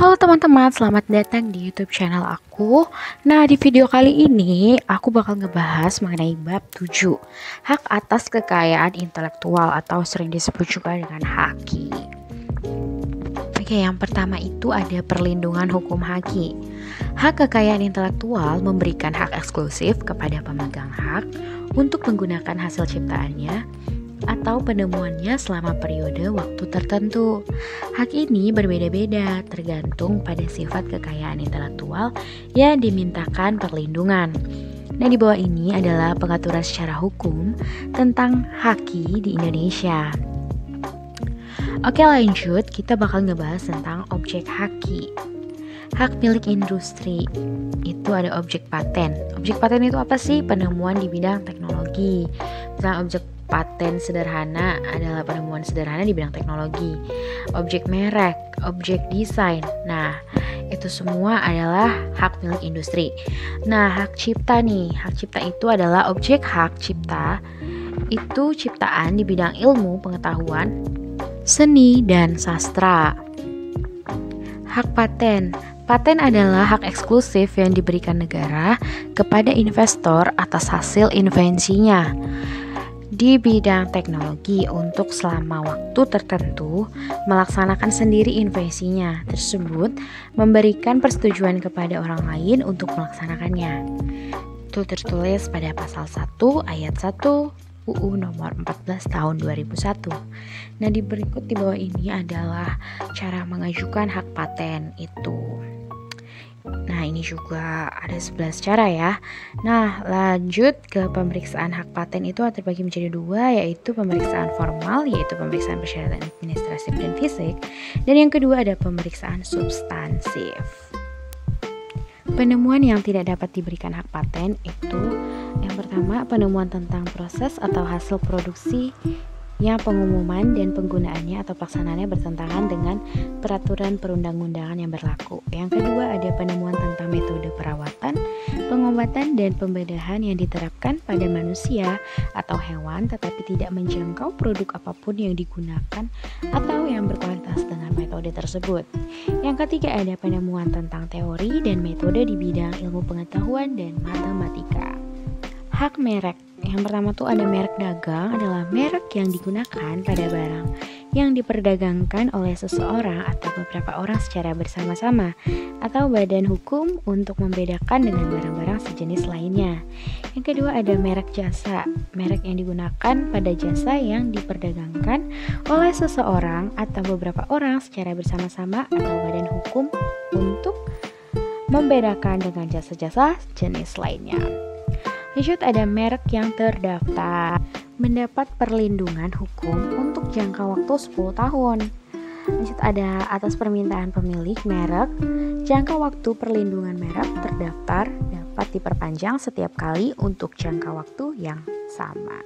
Halo teman-teman, selamat datang di YouTube channel aku. Nah, di video kali ini aku bakal ngebahas mengenai bab 7, hak atas kekayaan intelektual atau sering disebut juga dengan haki. Oke, yang pertama itu ada perlindungan hukum haki. Hak kekayaan intelektual memberikan hak eksklusif kepada pemegang hak untuk menggunakan hasil ciptaannya atau penemuannya selama periode waktu tertentu. Hak ini berbeda-beda tergantung pada sifat kekayaan intelektual yang dimintakan perlindungan. Nah, di bawah ini adalah pengaturan secara hukum tentang haki di Indonesia. Oke, lanjut, kita bakal ngebahas tentang objek haki. Hak milik industri itu ada objek paten. Objek paten itu apa sih? Penemuan di bidang teknologi. Misalnya objek paten sederhana adalah penemuan sederhana di bidang teknologi. Objek merek, objek desain. Nah, itu semua adalah hak milik industri. Nah, hak cipta nih. Hak cipta itu adalah objek hak cipta. Itu ciptaan di bidang ilmu, pengetahuan, seni, dan sastra. Hak paten. Paten adalah hak eksklusif yang diberikan negara kepada investor atas hasil invensinya di bidang teknologi untuk selama waktu tertentu melaksanakan sendiri invensinya tersebut, memberikan persetujuan kepada orang lain untuk melaksanakannya. Itu tertulis pada pasal 1 ayat 1 UU nomor 14 tahun 2001. Nah, di berikut di bawah ini adalah cara mengajukan hak paten itu. Nah, ini juga ada 11 cara ya. Nah, lanjut ke pemeriksaan hak paten itu terbagi menjadi dua, yaitu pemeriksaan formal, yaitu pemeriksaan persyaratan administratif dan fisik, dan yang kedua ada pemeriksaan substansif. Penemuan yang tidak dapat diberikan hak paten itu yang pertama, penemuan tentang proses atau hasil produksi yang pengumuman dan penggunaannya atau pelaksanaannya bertentangan dengan peraturan perundang-undangan yang berlaku. Yang kedua ada penemuan tentang metode perawatan, pengobatan, dan pembedahan yang diterapkan pada manusia atau hewan tetapi tidak menjangkau produk apapun yang digunakan atau yang berkualitas dengan metode tersebut. Yang ketiga ada penemuan tentang teori dan metode di bidang ilmu pengetahuan dan matematika. Hak merek. Yang pertama tuh ada merek dagang, adalah merek yang digunakan pada barang yang diperdagangkan oleh seseorang atau beberapa orang secara bersama-sama atau badan hukum untuk membedakan dengan barang-barang sejenis lainnya. Yang kedua ada merek jasa, merek yang digunakan pada jasa yang diperdagangkan oleh seseorang atau beberapa orang secara bersama-sama atau badan hukum untuk membedakan dengan jasa-jasa jenis lainnya. Lanjut ada merek yang terdaftar, mendapat perlindungan hukum untuk jangka waktu 10 tahun. Lanjut ada atas permintaan pemilik merek, jangka waktu perlindungan merek terdaftar dapat diperpanjang setiap kali untuk jangka waktu yang sama.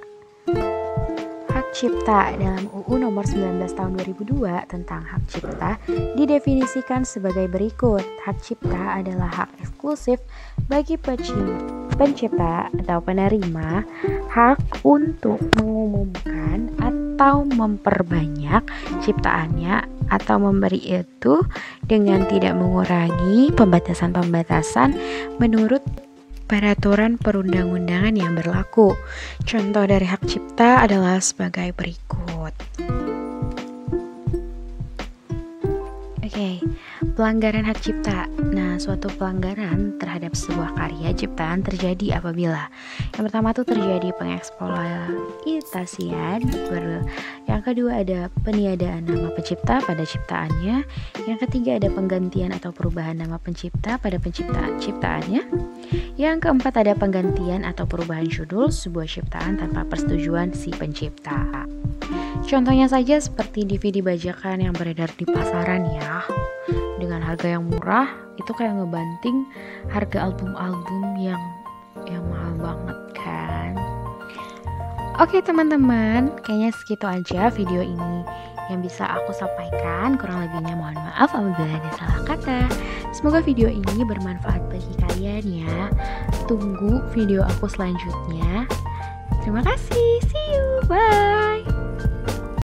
Hak cipta dalam UU nomor 19 tahun 2002 tentang hak cipta didefinisikan sebagai berikut. Hak cipta adalah hak eksklusif bagi pencipta atau penerima hak untuk mengumumkan atau memperbanyak ciptaannya atau memberi itu dengan tidak mengurangi pembatasan-pembatasan menurut peraturan perundang-undangan yang berlaku. Contoh dari hak cipta adalah sebagai berikut. Oke, pelanggaran hak cipta. Nah, suatu pelanggaran terhadap sebuah karya ciptaan terjadi apabila yang pertama tuh terjadi pengeksploitasian, yang kedua ada peniadaan nama pencipta pada ciptaannya, yang ketiga ada penggantian atau perubahan nama pencipta pada ciptaannya, yang keempat ada penggantian atau perubahan judul sebuah ciptaan tanpa persetujuan si pencipta. Contohnya saja seperti DVD bajakan yang beredar di pasaran ya, dengan harga yang murah, itu kayak ngebanting harga album-album yang mahal banget kan. Oke teman-teman, kayaknya segitu aja video ini yang bisa aku sampaikan. Kurang lebihnya mohon maaf apabila ada salah kata. Semoga video ini bermanfaat bagi kalian ya. Tunggu video aku selanjutnya. Terima kasih, see you, bye.